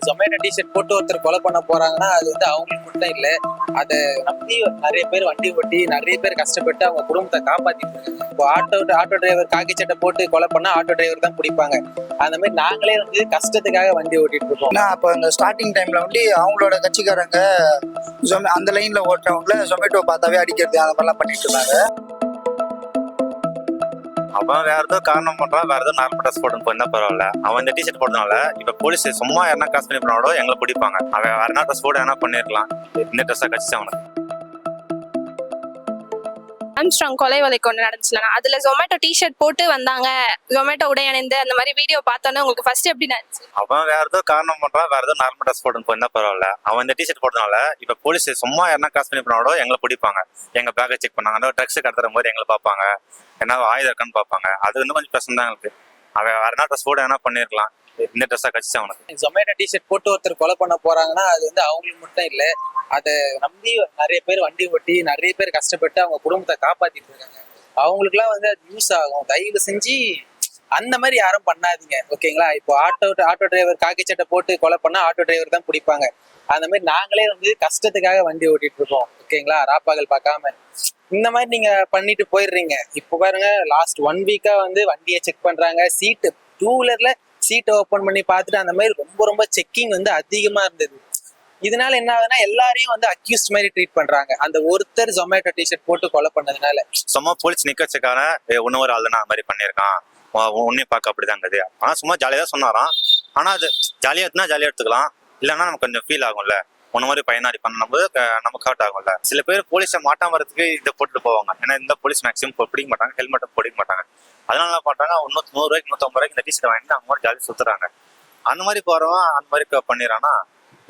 Zomato T shirt போட்டு ஒருத்தர் கொலை பண்ண போறாங்கன்னா அது வந்து அவங்களுக்கு மட்டும் இல்ல, அதை நம்பி நிறைய பேர் வண்டி ஓட்டி நிறைய பேர் கஷ்டப்பட்டு அவங்க குடும்பத்தை காப்பாத்திட்டு இருக்காங்க. இப்போ ஆட்டோ டிரைவர் காக்கி சட்டை போட்டு கொலை பண்ணா ஆட்டோ டிரைவர் தான் பிடிப்பாங்க. அந்த மாதிரி நாங்களே வந்து கஷ்டத்துக்காக வண்டி ஓட்டிட்டு இருக்கோம். அப்போ அந்த ஸ்டார்டிங் டைம்ல வந்து அவங்களோட கட்சிக்காரங்க அந்த லைன்ல ஓட்டுறவங்கள ஜொமேட்டோ பார்த்தாவே அடிக்கிறது அந்த மாதிரிலாம் பண்ணிட்டு இருந்தாங்க. அவன் வேற ஏதோ காரணம் பண்றான், வேற ஏதோ நார்மல் ட்ரெஸ் போட்டு போயிருந்தா பரவாயில்ல. அவன் இந்த டிஷர்ட் போட்டதுனால இப்ப போலீஸ் சும்மா யாரா காசு பண்ணி போனாலோ எங்களை பிடிப்பாங்க. அவன் வேற என்ன ட்ரெஸ் போட என்ன பண்ணிருக்கலாம், இந்த ட்ரெஸ்ஸா கட்சி அவனுக்கு. ஆம்ஸ்ட்ராங் கொலை வழக்கு ஒன்று நடந்துச்சுலண்ணா, அதுல ஜொமேட்டோ டிஷர்ட் போட்டு வந்தாங்க, ஜொமேட்டோ உடையணிந்து அந்த மாதிரி வீடியோ பார்த்தோன்னே உங்களுக்கு ஃபர்ஸ்ட் எப்படி இருந்துச்சு? அவன் வேற ஏதோ காரணம் பண்றான், வேற ஏதோ நார்மல் ட்ரெஸ் போட்டு போயிருந்தா பரவாயில்ல. அவன் இந்த டிஷர்ட் போட்டதுனால இப்ப போலீஸ் சும்மா யாரா காசு பண்ணி போனாலோ எங்களை பிடிப்பாங்க. எங்க பேக்கை செக் பண்ணாங்க, அந்த ட்ரக்ஸ் கடத்துற போது எங்களை பார்ப்பாங்க, என்ன ஆயுதம் இருக்கான்னு பார்ப்பாங்க. அது இன்னும் கொஞ்சம் பிரச்சனை தான் எங்களுக்கு. அவன் வேற என்ன ட்ரெஸ் போட என்ன பண்ணிருக்கலாம், இந்த ட்ரெஸ்ஸா கட்சி அவனுக்கு. ஜொமேட்டோ டிஷர்ட் போட்டு ஒருத்தர் கொலை பண்ண போறாங்கன்னா அது வந்து அவங்களுக்கு மட்டும் இல்ல, அதை நம்பி நிறைய பேர் வண்டி ஓட்டி நிறைய பேர் கஷ்டப்பட்டு அவங்க குடும்பத்தை காப்பாத்திட்டு இருக்காங்க. அவங்களுக்குலாம் வந்து அது யூஸ் ஆகும். தயவு செஞ்சு அந்த மாதிரி யாரும் பண்ணாதீங்க, ஓகேங்களா? இப்போ ஆட்டோ டிரைவர் காக்கி சட்டை போட்டு கொலை பண்ணா ஆட்டோ டிரைவர் தான் பிடிப்பாங்க. அந்த மாதிரி நாங்களே வந்து கஷ்டத்துக்காக வண்டி ஓட்டிட்டு இருக்கோம், ஓகேங்களா? ராப்பாகல் பார்க்காம இந்த மாதிரி நீங்க பண்ணிட்டு போயிடுறீங்க. இப்போ பாருங்க, லாஸ்ட் 1 வீக்கா வந்து வண்டியை செக் பண்றாங்க. சீட்டு 2 வீலர்ல சீட்டை ஓப்பன் பண்ணி பார்த்துட்டு அந்த மாதிரி ரொம்ப ரொம்ப செக்கிங் வந்து அதிகமா இருந்தது. இதனால என்ன ஆகுதுன்னா எல்லாரையும் வந்து அக்யூஸ்ட் மாதிரி ட்ரீட் பண்றாங்க, அந்த ஒருத்தர் ஜொமேட்டோ டிஷர்ட் போட்டு கொலை பண்ணதுனால. சும்மா போலீஸ் நிக்க வச்சக்கான இன்னொரு ஆள் தானே அந்த மாதிரி பண்ணியிருக்கான், உன்னையும் பார்க்க அப்படிதாங்க. ஆனா சும்மா ஜாலியா தான் சொன்னாராம். ஆனா அது ஜாலியா எடுத்துனா ஜாலியா எடுத்துக்கலாம், இல்லைன்னா நமக்கு கொஞ்சம் ஃபீல் ஆகும்ல, உன்ன மாதிரி பயனாடி பண்ணும்போது நமக்கு ஹர்ட் ஆகும்ல. சில பேர் போலீஸை மாட்டாம வரதுக்கு இதை போட்டுட்டு போவாங்க. ஏன்னா இந்த போலீஸ் மேக்ஸிமம் பிடிக்க மாட்டாங்க, ஹெல்மெட்டும் பிடிக்க மாட்டாங்க. அதனால என்ன பண்றாங்க, 100 ரூபாய்க்கு 150 ரூபாய்க்கு இந்த டிஷர்ட் வாங்கிட்டு அவங்க மாதிரி ஜாலியாக சுத்துறாங்க. அந்த மாதிரி போறவன் அந்த மாதிரி பண்ணிடுறான்னா,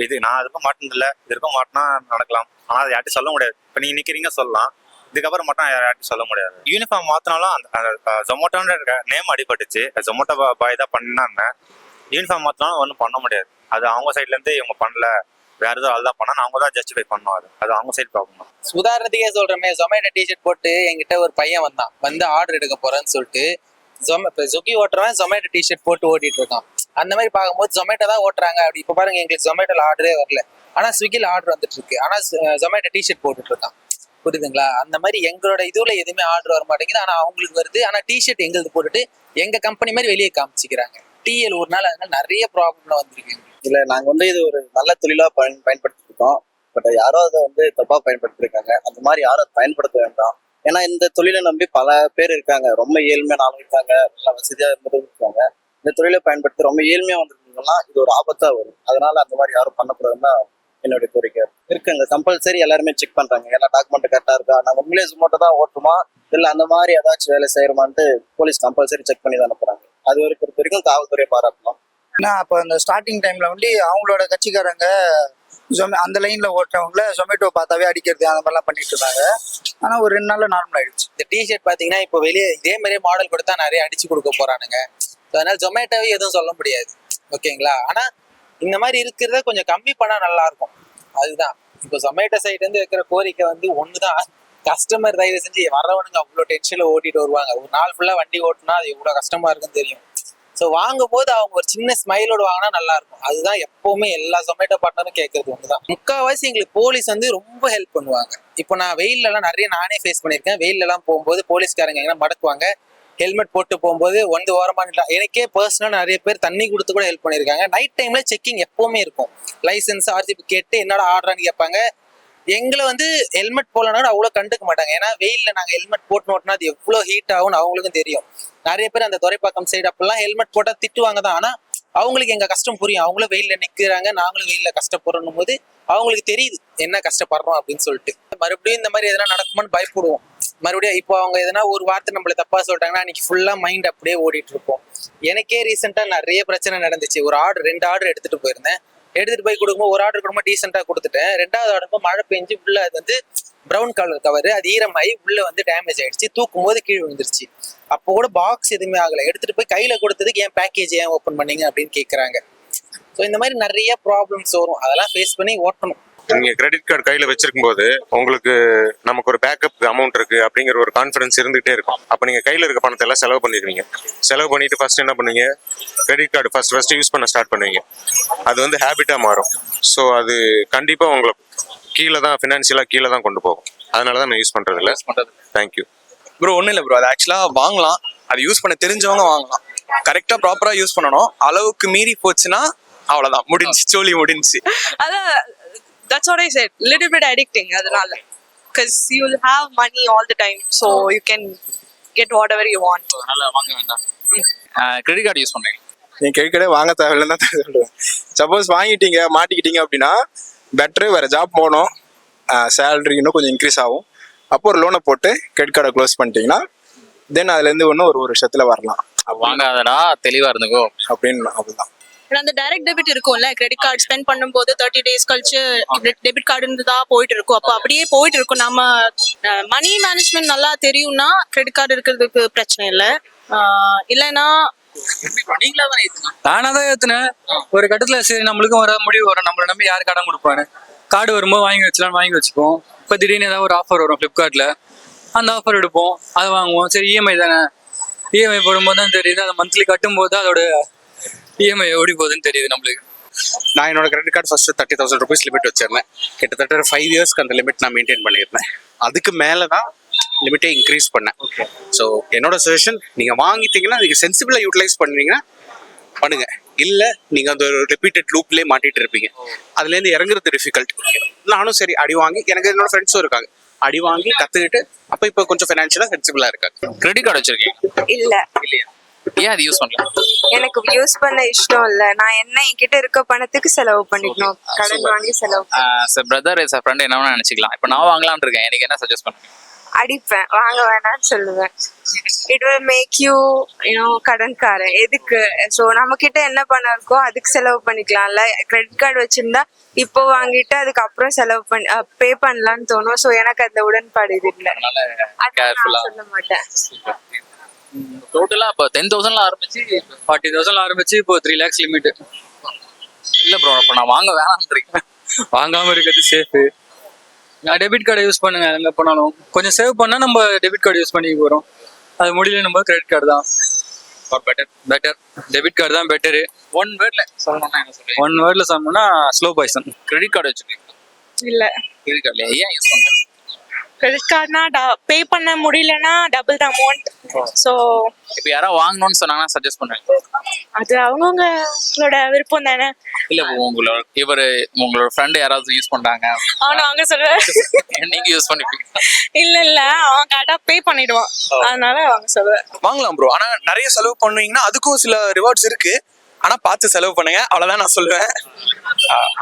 இது நான் அதுக்கும் மாட்டினதில்லை, இதுக்கும் மாட்டினா நடக்கலாம். ஆனா அதை யார்ட்டும் சொல்ல முடியாது. இப்ப நீங்க நிக்கிறீங்க சொல்லலாம், இதுக்கப்புறம் மட்டும் யார்ட்டும் சொல்ல முடியாது. யூனிஃபார்ம் மாத்தினாலும் அந்த ஜொமேட்டோன்ற நேம் அடிபட்டுச்சு, ஜொமேட்டோ பாய் தான் பண்ணாங்க. யூனிஃபார்ம் மாத்தினாலும் ஒன்றும் பண்ண முடியாது. அது அவங்க சைட்ல இருந்து இவங்க பண்ணல, வேற ஏதோ ஆள் தான் பண்ணா, அவங்க தான் ஜஸ்டிஃபை பண்ணுவாங்க. அது அவங்க சைட் ப்ராப்ளம். உதாரணத்துக்கே சொல்றமே, ஜொமேட்டோ டிஷர்ட் போட்டு என்கிட்ட ஒரு பையன் வந்தான், வந்து ஆர்டர் எடுக்க போறேன்னு சொல்லிட்டு ஸ்விக்கி ஓட்டுறவன் ஜொமேட்டோ டிஷர்ட் போட்டு ஓட்டிட்டு இருக்கான். அந்த மாதிரி பார்க்கும்போது ஜொமேட்டோ தான் ஓட்டுறாங்க. அப்படி இப்போ பாருங்க, எங்களுக்கு ஜொமேட்டோல ஆர்டரே வரல, ஆனா ஸ்விக்கில ஆர்டர் வந்துட்டு இருக்கு, ஆனா ஜொமேட்டோ டிஷர்ட் போட்டுட்டு இருக்கான். புரியுதுங்களா? அந்த மாதிரி எங்களோட இதுல எதுவுமே ஆர்டர் வர மாட்டேங்குது, ஆனா அவங்களுக்கு வருது. ஆனா டிஷர்ட் எங்களுக்கு போட்டுட்டு எங்க கம்பெனி மாதிரி வெளியே காமிச்சிக்கிறாங்க. டிஎல் ஒரு நாள் அதனால நிறைய ப்ராப்ளம்ல வந்திருக்கு. இல்ல, நாங்க வந்து இது ஒரு நல்ல தொழிலா பயன்படுத்திட்டு இருக்கோம். பட் யாரோ அதை வந்து தப்பா பயன்படுத்திருக்காங்க. அந்த மாதிரி யாரும் அதை பயன்படுத்த வேண்டாம். ஏன்னா இந்த தொழிலை நம்பி பல பேர் இருக்காங்க, ரொம்ப ஏழ்மையான ஆளுங்க இருக்காங்க, நல்ல வசதியா இருந்தவங்க இருக்காங்க. இந்த தொழிலை பயன்படுத்தி ரொம்ப ஏழ்மையா வந்திருந்தீங்கன்னா இது ஒரு ஆபத்தா வரும். அதனால அந்த மாதிரி யாரும் பண்ணக்கூடாதுன்னா என்னுடைய கோரிக்கை இருக்குங்க. கம்பல்சரி எல்லாருமே செக் பண்றாங்க, எல்லா டாக்குமெண்ட் கரெக்டா இருக்கா, நாங்க உங்களே சுமோட்டோ தான் ஓட்டுமா இல்ல அந்த மாதிரி ஏதாச்சும் வேலை செய்யறோமான்ட்டு போலீஸ் கம்பல்சரி செக் பண்ணி தான் அனுப்புறாங்க. அது வரைக்கும் காவல்துறையை பாராட்டலாம். அப்போ அந்த ஸ்டார்டிங் டைம்ல வந்து அவங்களோட கட்சிக்காரங்க அந்த லைன்ல ஓட்டுறவங்கள ஜொமேட்டோ பார்த்தாவே அடிக்கிறது அந்த மாதிரிலாம் பண்ணிட்டு இருந்தாங்க. ஆனா ஒரு 2 நாள்ல நார்மல் ஆயிடுச்சு. இந்த டிஷர்ட் பாத்தீங்கன்னா இப்போ வெளியே இதே மாதிரியே மாடல் கொடுத்தா நிறைய அடிச்சு கொடுக்க போறானுங்க. அதனால ஜொமேட்டோவே எதுவும் சொல்ல முடியாது, ஓகேங்களா? ஆனா இந்த மாதிரி இருக்கிறத கொஞ்சம் கம்மி பண்ணா நல்லா இருக்கும். அதுதான் இப்போ ஜொமேட்டோ சைட்ல இருந்து வைக்கிற கோரிக்கை வந்து ஒண்ணுதான், கஸ்டமர் தயவு செஞ்சு வரவனுங்க அவ்வளோ டென்ஷன்ல ஓட்டிட்டு வருவாங்க. ஒரு நாள் ஃபுல்லா வண்டி ஓட்டுனா அது எவ்வளவு கஷ்டமா இருக்குன்னு தெரியும். ஸோ வாங்கும் போது அவங்க ஒரு சின்ன ஸ்மைலோடு வாங்கினா நல்லா இருக்கும். அதுதான் எப்பவுமே எல்லா ஜொமேட்டோ பார்ட்னரும் கேட்கறது ஒண்ணுதான். முக்கால்வாசி எங்களுக்கு போலீஸ் வந்து ரொம்ப ஹெல்ப் பண்ணுவாங்க. இப்போ நான் வெயிலெல்லாம் நிறைய நானே ஃபேஸ் பண்ணியிருக்கேன். வெயிலெல்லாம் போகும்போது போலீஸ்காரங்க எங்கன்னா மடக்குவாங்க, ஹெல்மெட் போட்டு போகும்போது வந்து ஓரமாக எனக்கே பர்சனலாக நிறைய பேர் தண்ணி கொடுத்து கூட ஹெல்ப் பண்ணியிருக்காங்க. நைட் டைம்ல செக்கிங் எப்பவுமே இருக்கும். லைசன்ஸ் ஆர்ஜிபி கேட்டு என்னோட ஆர்டரான்னு கேட்பாங்க. எங்களை வந்து ஹெல்மெட் போலனா அவ்வளோ கண்டுக்க மாட்டாங்க. ஏன்னா வெயில்ல நாங்கள் ஹெல்மெட் போட்டு ஓட்டினா அது எவ்வளோ ஹீட் ஆகும்னு அவங்களுக்கும் தெரியும். நிறைய பேர் அந்த துரைப்பாக்கம் சைடு அப்பெல்லாம் ஹெல்மெட் போட்டால் திட்டுவாங்க தான், ஆனால் அவங்களுக்கு எங்க கஷ்டம் புரியும். அவங்களும் வெயில்ல நிற்கிறாங்க, நாங்களும் வெயில்ல கஷ்டப்படுறோம் போது அவங்களுக்கு தெரியுது என்ன கஷ்டப்படுறோம் அப்படின்னு சொல்லிட்டு. மறுபடியும் இந்த மாதிரி எதனா நடக்குமான்னு பயப்படுவோம். மறுபடியும் இப்போ அவங்க எதனா ஒரு வார்த்தை நம்மள தப்பா சொல்லிட்டாங்கன்னா அன்னைக்கு ஃபுல்லா மைண்ட் அப்படியே ஓடிட்டு இருப்போம். எனக்கே ரீசெண்டா நிறைய பிரச்சனை நடந்துச்சு. ஒரு ஆர்டர் 2 ஆர்டர் எடுத்துட்டு போயிருந்தேன். எடுத்துட்டு போய் கொடுக்கும்போது ஒரு ஆர்டர் கொடுக்கும்போது டீசெண்டா கொடுத்துட்டேன். 2வது ஆர்டர் மழை பெஞ்சு உள்ள அது வந்து ப்ரௌன் கலர் கவர், அது ஈரமாயி உள்ள வந்து டேமேஜ் ஆயிடுச்சு. தூக்கும் போது கீழே விழுந்துருச்சு. அப்போ கூட பாக்ஸ் எதுவுமே ஆகலை. எடுத்துட்டு போய் கையில கொடுத்ததுக்கு ஏன் பேக்கேஜ் ஏன் ஓப்பன் பண்ணீங்க அப்படின்னு கேட்குறாங்க. ஸோ இந்த மாதிரி நிறைய ப்ராப்ளம்ஸ் வரும், அதெல்லாம் ஃபேஸ் பண்ணி ஓட்டணும். நீங்க கிரெடிட் கார்டு கையில வச்சிருக்கும் போது உங்களுக்கு நமக்கு ஒரு பேக்கப் அமௌண்ட் இருக்கு அப்படிங்கிற ஒரு கான்ஃபிடன்ஸ் இருந்துகிட்டே இருக்கும். அப்ப நீங்க கையில இருக்க பணத்தை எல்லாம் செலவு பண்ணிடுவீங்க. செலவு பண்ணிட்டு ஃபர்ஸ்ட் என்ன பண்ணுவீங்க, கிரெடிட் கார்டு ஃபர்ஸ்ட் யூஸ் பண்ண ஸ்டார்ட் பண்ணுவீங்க. அது வந்து ஹேபிட்டா மாறும். ஸோ அது கண்டிப்பா உங்களை கீழே தான், ஃபினான்ஷியலா கீழே தான் கொண்டு போகும். அதனால தான் நான் யூஸ் பண்றது இல்லை. Thank you bro. ஒன்றும் இல்லை ப்ரோ, அது ஆக்சுவலாக வாங்கலாம், அது யூஸ் பண்ண தெரிஞ்சவங்க வாங்கலாம். கரெக்டாக ப்ராப்பராக யூஸ் பண்ணணும். அளவுக்கு மீறி போச்சுன்னா அவ்வளோதான், முடிஞ்சு, சோலி முடிஞ்சு. அதான், that's what I said, little bit addicting அதனால, because you will have money all the time, so you can get whatever you want. அதனால வாங்க வேண்டாம். கிரெடிட் கார்டு யூஸ் பண்றீங்க? நீங்க கிரெடிட் கார்டே வாங்க தேவையில்லைன்னு தான் சொல்லுவேன். சப்போஸ் வாங்கிட்டீங்க, மாட்டிக்கிட்டீங்க அப்படின்னா பெட்டரு வேற ஜாப் போகணும், சேலரி இன்னும் கொஞ்சம் இன்க்ரீஸ் ஆகும். அப்போ ஒரு லோனை போட்டு கிரெடிட் கார்டை க்ளோஸ் பண்ணிட்டீங்கன்னா தென் அதுலேருந்து ஒன்று ஒரு வருஷத்துல வரலாம். வாங்காதடா, தெளிவா இருந்துக்கோ அப்படின்னு அப்படிதான். அந்த டைரக்ட் டெபிட் இருக்கும்ல, கிரெடிட் கார்டு ஸ்பெண்ட் பண்ணும்போது 30 days கழிச்சு டெபிட் கார்டு இருந்ததா போயிட்டு இருக்கும். அப்போ அப்படியே போயிட்டு இருக்கும். நம்ம மணி மேனேஜ்மெண்ட் நல்லா தெரியும்னா கிரெடிட் கார்டு இருக்கிறதுக்கு பிரச்சனை இல்லை. இல்லைன்னா நீங்களா தான் ஏத்துங்க. நானா தான் ஏத்துனேன். ஒரு கட்டத்துல சரி நம்மளுக்கும் வர முடிவு வரும், நம்மளை நம்பி யார் கடன் கொடுப்பாரு, கார்டு வரும்போது வாங்கி வச்சலாம்னு வாங்கி வச்சுப்போம். இப்போ திடீர்னு ஏதாவது ஒரு ஆஃபர் வரும் ஃப்ளிப்கார்ட்ல, அந்த ஆஃபர் எடுப்போம், அதை வாங்குவோம். சரி இஎம்ஐ தானே, இஎம்ஐ போடும்போது தான் தெரியுது, அதை மந்த்லி கட்டும் போது அதோட இஎம்ஐ எப்படி போகுதுன்னு தெரியுது நம்மளுக்கு. நான் என்னோட credit card first 30,000 rupees limit வச்சிருந்தேன். கிட்டத்தட்ட ஒரு 5 yearsக்கு அந்த லிமிட் நான் மெயின்டைன் பண்ணியிருந்தேன். அதுக்கு மேலே தான் லிமிட்டே இன்க்ரீஸ் பண்ணேன். ஸோ என்னோட சஜஷன், நீங்கள் வாங்கிட்டீங்கன்னா நீங்கள் சென்சிபிளாக யூட்டிலைஸ் பண்ணுவீங்கன்னா பண்ணுங்க. இல்லை நீங்கள் அந்த ஒரு ரிப்பீட்டட் லூப்லேயே மாட்டிட்டு இருப்பீங்க. அதுலேருந்து இறங்குறது டிஃபிகல்ட். நானும் சரி அடி வாங்கி, எனக்கு என்னோட ஃப்ரெண்ட்ஸும் இருக்காங்க, அடி வாங்கி கற்றுக்கிட்டு அப்போ இப்போ கொஞ்சம் ஃபினான்ஷியலாக சென்சிபிளாக இருக்காங்க. கிரெடிட் கார்டு வச்சிருக்கீங்க? இல்ல, இல்லையா? ஏன் அது யூஸ் பண்ணலாம்? எனக்கு யூஸ் பண்ண இஷ்டம் இல்ல. நான் என்ன என்கிட்ட இருக்க பணத்துக்கு செலவு பண்ணிக்கணும், கடன் வாங்கி செலவு சார் பிரதர் சார் ஃப்ரெண்ட் என்ன வேணா நினைச்சிக்கலாம். இப்போ நான் வாங்கலாம்னு இருக்கேன், எனக்கு என்ன சஜஸ்ட் பண்ணுங்க? அடிப்பேன், வாங்க வேணாம்னு சொல்லுவேன். இட் will மேக் யூ கடன்காரன். எதுக்கு? ஸோ நம்ம கிட்ட என்ன பணம் இருக்கோ அதுக்கு செலவு பண்ணிக்கலாம்ல. கிரெடிட் கார்டு வச்சிருந்தா இப்போ வாங்கிட்டு அதுக்கப்புறம் செலவு பண்ணி பே பண்ணலாம்னு தோணும். ஸோ எனக்கு அந்த உடன்பாடு இது இல்லை, கேர்ஃபுல்லா சொல்ல மாட்டேன். டோட்டலா இப்போ 10,000ல ஆரம்பிச்சு 40,000 ஆரம்பிச்சு இப்போ 3 lakhs லிமிட். இல்ல ப்ரோ, இப்போ நான் வாங்க வேணாம்னு இருக்கேன். வாங்காம இருக்கிறது சேஃபு. டெபிட் கார்டை யூஸ் பண்ணுங்க, எங்க போனாலும் கொஞ்சம் சேவ் பண்ணா நம்ம டெபிட் கார்டு யூஸ் பண்ணி போறோம். அது முடியல நம்ம கிரெடிட் கார்டு தான் பெட்டர். டெபிட் கார்டு தான் பெட்டரு. ஒன் வேர்ட்ல சொல்லணும்னா என்ன சொல்றீங்க? 1 wordல சொன்னோம்னா ஸ்லோ பாய்சன். கிரெடிட் கார்டு வச்சிருக்கீங்க? இல்ல, கிரெடிட் கார்டு ஏன் யூஸ் பண்றேன்? கிரெடிட் கார்டுனா பே பண்ண முடியலன்னா டபுள் த அமௌண்ட். ஸோ இப்போ யாராவது வாங்கணும்னு சொன்னாங்கன்னா சஜஸ்ட் பண்ணுங்க. அது அவங்கவுங்களோட விருப்பம் தானே. இல்ல உங்களோட ஃப்ரெண்ட் யாராவது யூஸ் பண்றாங்க, அவனை வாங்க சொல்லுவேன். நீங்க யூஸ் பண்ணிப்பீங்க? இல்ல அவன் கரெக்டா பே பண்ணிடுவான், அதனால வாங்க சொல்லுவேன். வாங்கலாம் ப்ரோ, ஆனால் நிறைய செலவு பண்ணுவீங்கன்னா அதுக்கும் சில ரிவார்ட்ஸ் இருக்கு. ஆனால் பார்த்து செலவு பண்ணுங்க, அவ்வளோதான் நான் சொல்லுவேன்.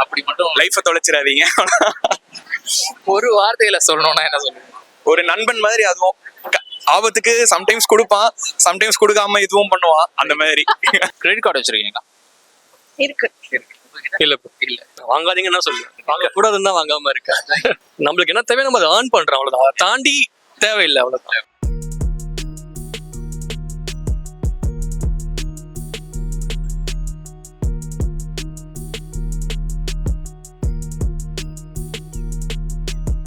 அப்படி மட்டும் லைஃப்பை தொலைச்சிடாதீங்க. ஒரு வார்த்தையில சொல்லணும்னா என்ன சொல்லுங்க? ஒரு நண்பன் மாதிரி, அதுவும் ஆபத்துக்கு சம்டைம்ஸ் கொடுப்பான், சம்டைம்ஸ் கொடுக்காம இதுவும் பண்ணுவான், அந்த மாதிரி. கிரெடிட் கார்டு வச்சிருக்கீங்களா? இருக்கு. இல்ல இல்ல வாங்காதீங்கன்னா சொல்லுவேன். வாங்க கூடாதுன்னு தான் வாங்காம இருக்கேன். நம்மளுக்கு என்ன தேவை நம்ம அதை ஏர்ன் பண்றோம், அவ்வளவுதான். அதை தாண்டி தேவையில்லை, அவ்வளவுதான்.